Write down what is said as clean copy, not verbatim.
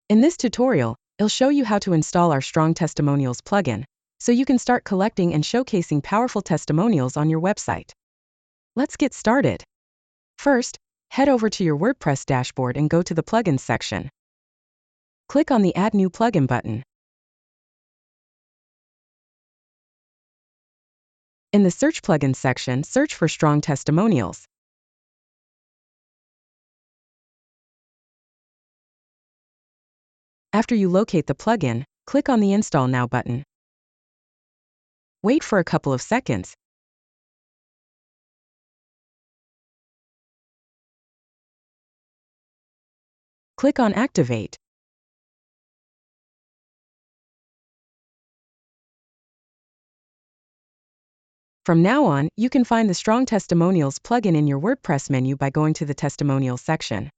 In this tutorial, it'll show you how to install our Strong Testimonials plugin, so you can start collecting and showcasing powerful testimonials on your website. Let's get started. First, head over to your WordPress dashboard and go to the Plugins section. Click on the Add New Plugin button. In the Search Plugins section, search for Strong Testimonials. After you locate the plugin, click on the Install Now button. Wait for a couple of seconds. Click on Activate. From now on, you can find the Strong Testimonials plugin in your WordPress menu by going to the Testimonials section.